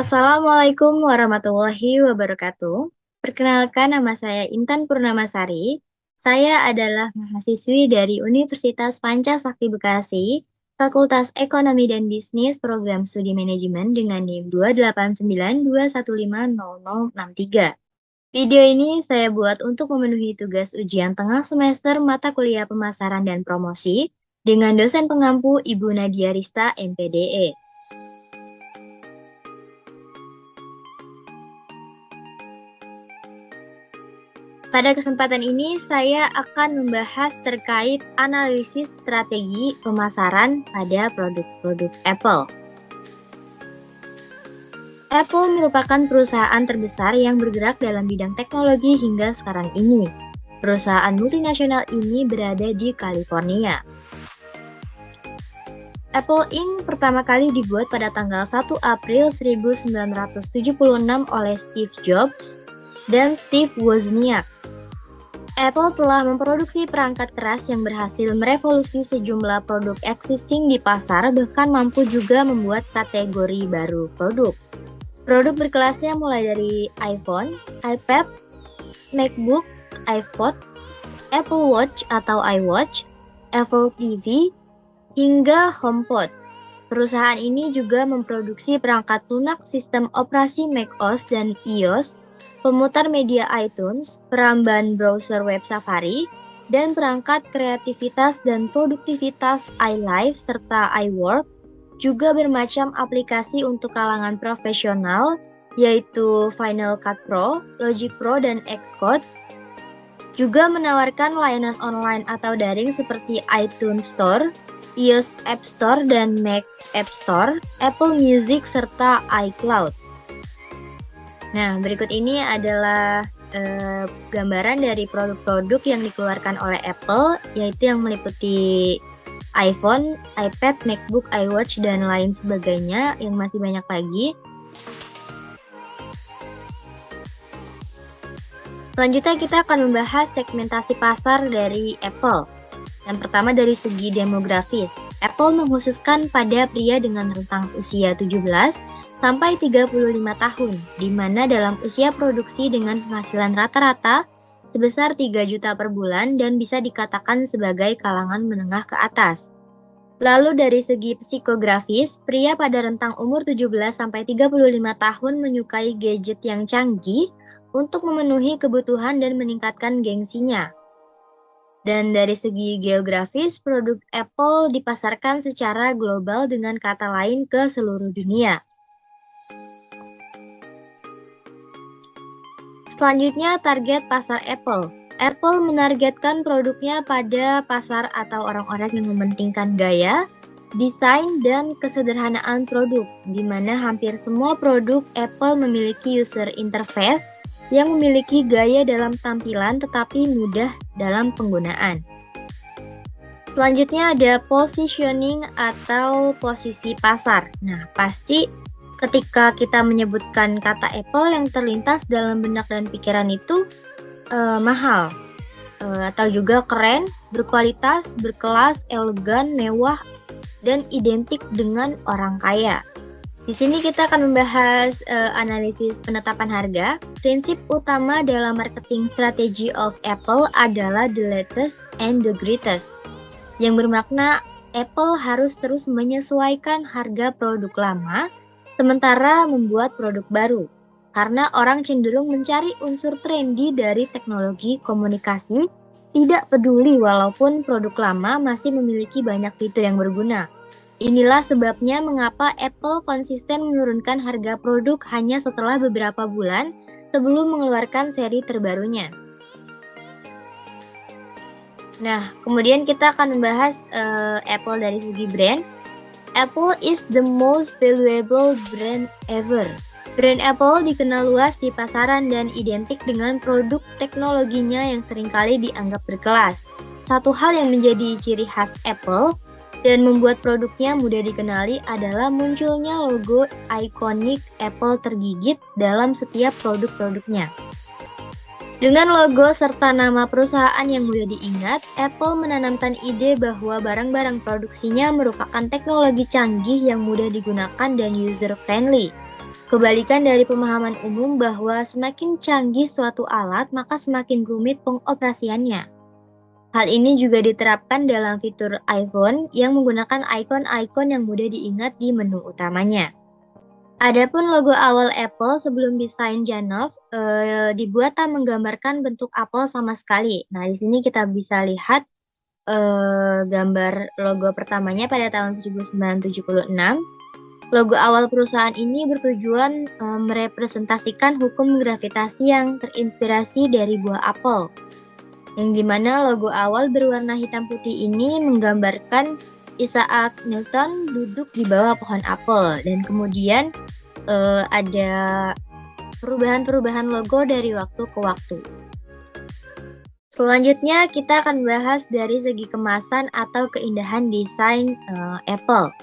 Assalamualaikum warahmatullahi wabarakatuh. Perkenalkan, nama saya Intan Purnamasari. Saya adalah mahasiswi dari Universitas Pancasakti Bekasi, Fakultas Ekonomi dan Bisnis, Program Studi Manajemen dengan NIM 28921500063. Video ini saya buat untuk memenuhi tugas ujian tengah semester mata kuliah pemasaran dan promosi dengan dosen pengampu Ibu Nadia Rista, MPDE. Pada kesempatan ini, saya akan membahas terkait analisis strategi pemasaran pada produk-produk Apple. Apple merupakan perusahaan terbesar yang bergerak dalam bidang teknologi hingga sekarang ini. Perusahaan multinasional ini berada di California. Apple Inc. pertama kali dibuat pada tanggal 1 April 1976 oleh Steve Jobs dan Steve Wozniak. Apple telah memproduksi perangkat keras yang berhasil merevolusi sejumlah produk existing di pasar, bahkan mampu juga membuat kategori baru produk. Produk berkelasnya mulai dari iPhone, iPad, MacBook, iPod, Apple Watch atau iWatch, Apple TV, hingga HomePod. Perusahaan ini juga memproduksi perangkat lunak sistem operasi macOS dan iOS, pemutar media iTunes, peramban browser web Safari, dan perangkat kreativitas dan produktivitas iLife serta iWork, juga bermacam aplikasi untuk kalangan profesional, yaitu Final Cut Pro, Logic Pro, dan Xcode. Juga menawarkan layanan online atau daring seperti iTunes Store, iOS App Store, dan Mac App Store, Apple Music, serta iCloud. Nah, berikut ini adalah gambaran dari produk-produk yang dikeluarkan oleh Apple, yaitu yang meliputi iPhone, iPad, MacBook, iWatch, dan lain sebagainya, yang masih banyak lagi. Selanjutnya kita akan membahas segmentasi pasar dari Apple. Yang pertama dari segi demografis. Apple mengkhususkan pada pria dengan rentang usia 17 sampai 35 tahun, di mana dalam usia produksi dengan penghasilan rata-rata sebesar 3 juta per bulan dan bisa dikatakan sebagai kalangan menengah ke atas. Lalu dari segi psikografis, pria pada rentang umur 17 sampai 35 tahun menyukai gadget yang canggih untuk memenuhi kebutuhan dan meningkatkan gengsinya. Dan dari segi geografis, produk Apple dipasarkan secara global, dengan kata lain ke seluruh dunia. Selanjutnya, target pasar Apple. Apple menargetkan produknya pada pasar atau orang-orang yang mementingkan gaya, desain, dan kesederhanaan produk, di mana hampir semua produk Apple memiliki user interface yang memiliki gaya dalam tampilan tetapi mudah dalam penggunaan. Selanjutnya ada positioning atau posisi pasar. Nah, pasti ketika kita menyebutkan kata Apple, yang terlintas dalam benak dan pikiran itu mahal, atau juga keren, berkualitas, berkelas, elegan, mewah, dan identik dengan orang kaya. Di sini kita akan membahas analisis penetapan harga. Prinsip utama dalam marketing strategy of Apple adalah the latest and the greatest, yang bermakna Apple harus terus menyesuaikan harga produk lama sementara membuat produk baru, karena orang cenderung mencari unsur trendy dari teknologi komunikasi, tidak peduli walaupun produk lama masih memiliki banyak fitur yang berguna. Inilah sebabnya mengapa Apple konsisten menurunkan harga produk hanya setelah beberapa bulan sebelum mengeluarkan seri terbarunya. Nah, kemudian kita akan membahas Apple dari segi brand. Apple is the most valuable brand ever. Brand Apple dikenal luas di pasaran dan identik dengan produk teknologinya yang seringkali dianggap berkelas. Satu hal yang menjadi ciri khas Apple dan membuat produknya mudah dikenali adalah munculnya logo ikonik Apple tergigit dalam setiap produk-produknya. Dengan logo serta nama perusahaan yang mudah diingat, Apple menanamkan ide bahwa barang-barang produksinya merupakan teknologi canggih yang mudah digunakan dan user-friendly. Kebalikan dari pemahaman umum bahwa semakin canggih suatu alat, maka semakin rumit pengoperasiannya. Hal ini juga diterapkan dalam fitur iPhone yang menggunakan ikon-ikon yang mudah diingat di menu utamanya. Adapun logo awal Apple sebelum desain Janov dibuat tak menggambarkan bentuk apel sama sekali. Nah, di sini kita bisa lihat gambar logo pertamanya pada tahun 1976. Logo awal perusahaan ini bertujuan merepresentasikan hukum gravitasi yang terinspirasi dari buah apel. Yang dimana logo awal berwarna hitam putih ini menggambarkan Isaac Newton duduk di bawah pohon apel. Dan kemudian ada perubahan-perubahan logo dari waktu ke waktu. Selanjutnya kita akan bahas dari segi kemasan atau keindahan desain Apple.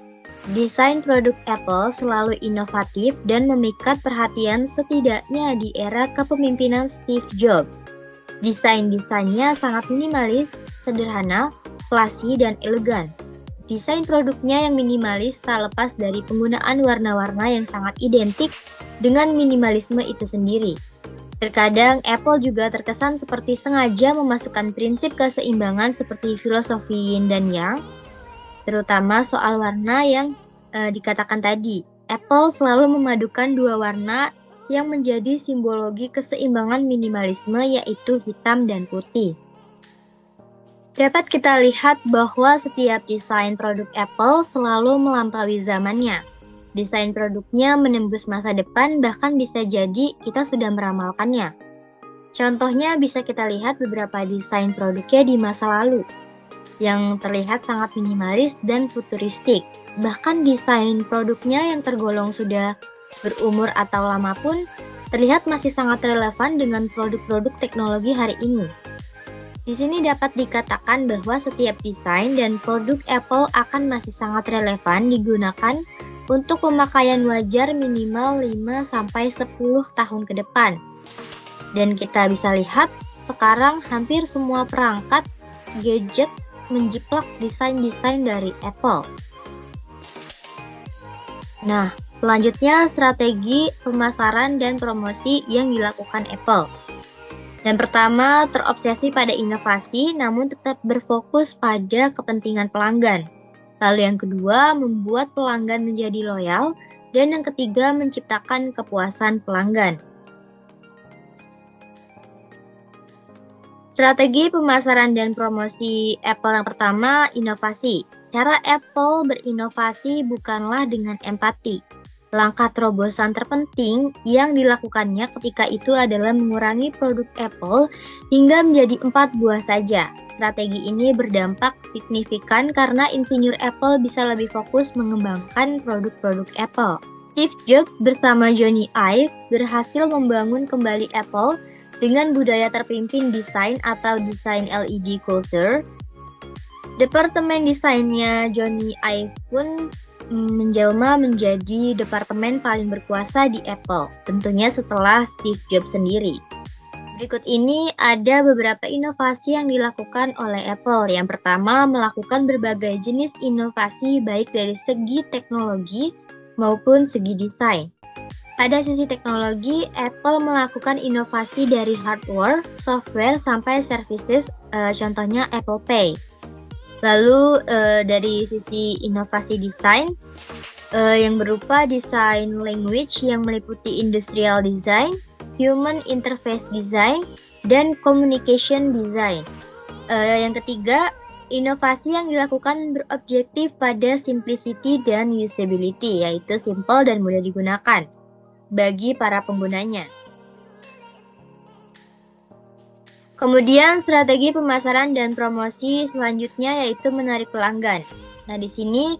Desain produk Apple selalu inovatif dan memikat perhatian setidaknya di era kepemimpinan Steve Jobs. Desain-desainnya sangat minimalis, sederhana, classy, dan elegan. Desain produknya yang minimalis tak lepas dari penggunaan warna-warna yang sangat identik dengan minimalisme itu sendiri. Terkadang Apple juga terkesan seperti sengaja memasukkan prinsip keseimbangan seperti filosofi Yin dan Yang, terutama soal warna yang dikatakan tadi. Apple selalu memadukan dua warna yang menjadi simbologi keseimbangan minimalisme, yaitu hitam dan putih. Dapat kita lihat bahwa setiap desain produk Apple selalu melampaui zamannya. Desain produknya menembus masa depan, bahkan bisa jadi kita sudah meramalkannya. Contohnya bisa kita lihat beberapa desain produknya di masa lalu, yang terlihat sangat minimalis dan futuristik. Bahkan desain produknya yang tergolong sudah berumur atau lama pun terlihat masih sangat relevan dengan produk-produk teknologi hari ini. Di sini dapat dikatakan bahwa setiap desain dan produk Apple akan masih sangat relevan digunakan untuk pemakaian wajar minimal 5-10 tahun ke depan. Dan kita bisa lihat sekarang hampir semua perangkat gadget menjiplak desain-desain dari Apple. Nah, selanjutnya strategi pemasaran dan promosi yang dilakukan Apple. Yang pertama, terobsesi pada inovasi namun tetap berfokus pada kepentingan pelanggan. Lalu yang kedua, membuat pelanggan menjadi loyal. Dan yang ketiga, menciptakan kepuasan pelanggan. Strategi pemasaran dan promosi Apple yang pertama, inovasi. Cara Apple berinovasi bukanlah dengan empati. Langkah terobosan terpenting yang dilakukannya ketika itu adalah mengurangi produk Apple hingga menjadi 4 buah saja. Strategi ini berdampak signifikan karena insinyur Apple bisa lebih fokus mengembangkan produk-produk Apple. Steve Jobs bersama Jony Ive berhasil membangun kembali Apple dengan budaya terpimpin desain atau desain LED culture. Departemen desainnya Jony Ive pun menjelma menjadi departemen paling berkuasa di Apple, tentunya setelah Steve Jobs sendiri. Berikut ini ada beberapa inovasi yang dilakukan oleh Apple. Yang pertama, melakukan berbagai jenis inovasi baik dari segi teknologi maupun segi desain. Pada sisi teknologi, Apple melakukan inovasi dari hardware, software, sampai services, contohnya Apple Pay. Lalu dari sisi inovasi desain, yang berupa desain language yang meliputi industrial design, human interface design, dan communication design. Yang ketiga, inovasi yang dilakukan berobjektif pada simplicity dan usability, yaitu simple dan mudah digunakan bagi para penggunanya. Kemudian strategi pemasaran dan promosi selanjutnya yaitu menarik pelanggan. Nah, di sini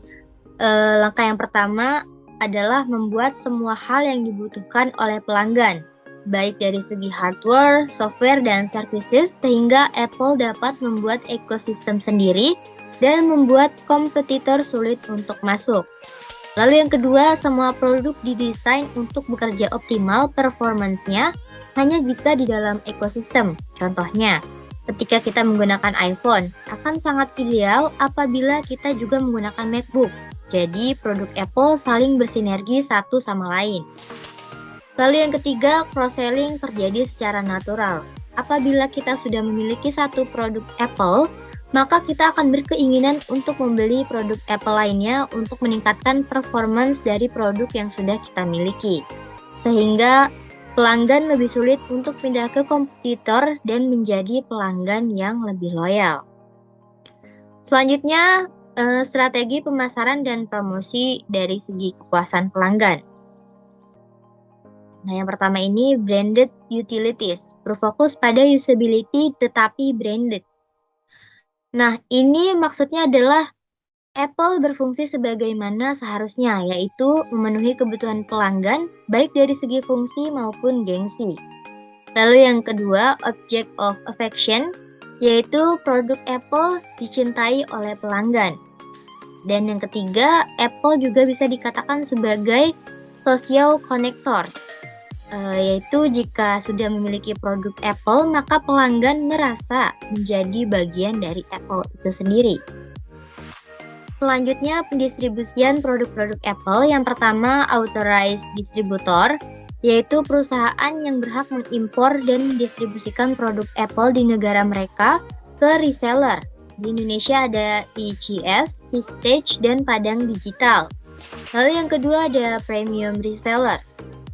langkah yang pertama adalah membuat semua hal yang dibutuhkan oleh pelanggan, baik dari segi hardware, software, dan services, sehingga Apple dapat membuat ekosistem sendiri dan membuat kompetitor sulit untuk masuk. Lalu yang kedua, semua produk didesain untuk bekerja optimal performance-nya hanya jika di dalam ekosistem. Contohnya, ketika kita menggunakan iPhone, akan sangat ideal apabila kita juga menggunakan MacBook. Jadi, produk Apple saling bersinergi satu sama lain. Lalu yang ketiga, cross-selling terjadi secara natural. Apabila kita sudah memiliki satu produk Apple, maka kita akan berkeinginan untuk membeli produk Apple lainnya untuk meningkatkan performance dari produk yang sudah kita miliki. Sehingga pelanggan lebih sulit untuk pindah ke kompetitor dan menjadi pelanggan yang lebih loyal. Selanjutnya, strategi pemasaran dan promosi dari segi kepuasan pelanggan. Nah, yang pertama ini branded utilities, berfokus pada usability tetapi branded. Nah, ini maksudnya adalah Apple berfungsi sebagaimana seharusnya, yaitu memenuhi kebutuhan pelanggan baik dari segi fungsi maupun gengsi. Lalu yang kedua, object of affection, yaitu produk Apple dicintai oleh pelanggan. Dan yang ketiga, Apple juga bisa dikatakan sebagai social connectors, yaitu jika sudah memiliki produk Apple, maka pelanggan merasa menjadi bagian dari Apple itu sendiri. Selanjutnya, pendistribusian produk-produk Apple. Yang pertama, authorized distributor, yaitu perusahaan yang berhak mengimpor dan mendistribusikan produk Apple di negara mereka ke reseller. Di Indonesia ada ECS, Sistage, dan Padang Digital. Lalu yang kedua ada premium reseller,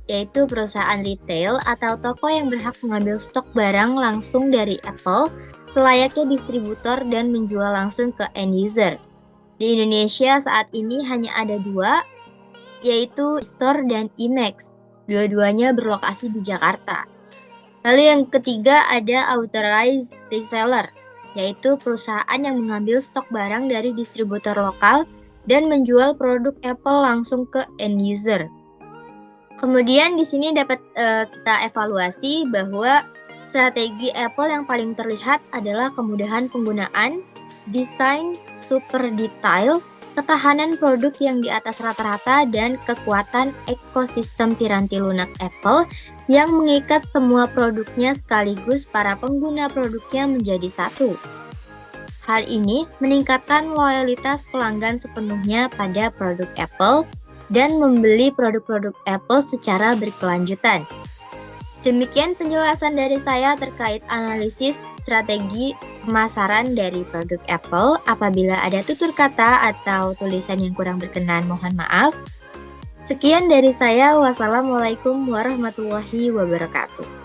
yaitu perusahaan retail atau toko yang berhak mengambil stok barang langsung dari Apple selayaknya distributor dan menjual langsung ke end user. Di Indonesia saat ini hanya ada dua, yaitu Store dan IMAX. Dua-duanya berlokasi di Jakarta. Lalu yang ketiga ada authorized reseller, yaitu perusahaan yang mengambil stok barang dari distributor lokal dan menjual produk Apple langsung ke end user. Kemudian di sini dapat kita evaluasi bahwa strategi Apple yang paling terlihat adalah kemudahan penggunaan, desain super detail, ketahanan produk yang di atas rata-rata, dan kekuatan ekosistem piranti lunak Apple yang mengikat semua produknya sekaligus para pengguna produknya menjadi satu. Hal ini meningkatkan loyalitas pelanggan sepenuhnya pada produk Apple dan membeli produk-produk Apple secara berkelanjutan. Demikian penjelasan dari saya terkait analisis strategi pemasaran dari produk Apple. Apabila ada tutur kata atau tulisan yang kurang berkenan, mohon maaf. Sekian dari saya. Wassalamualaikum warahmatullahi wabarakatuh.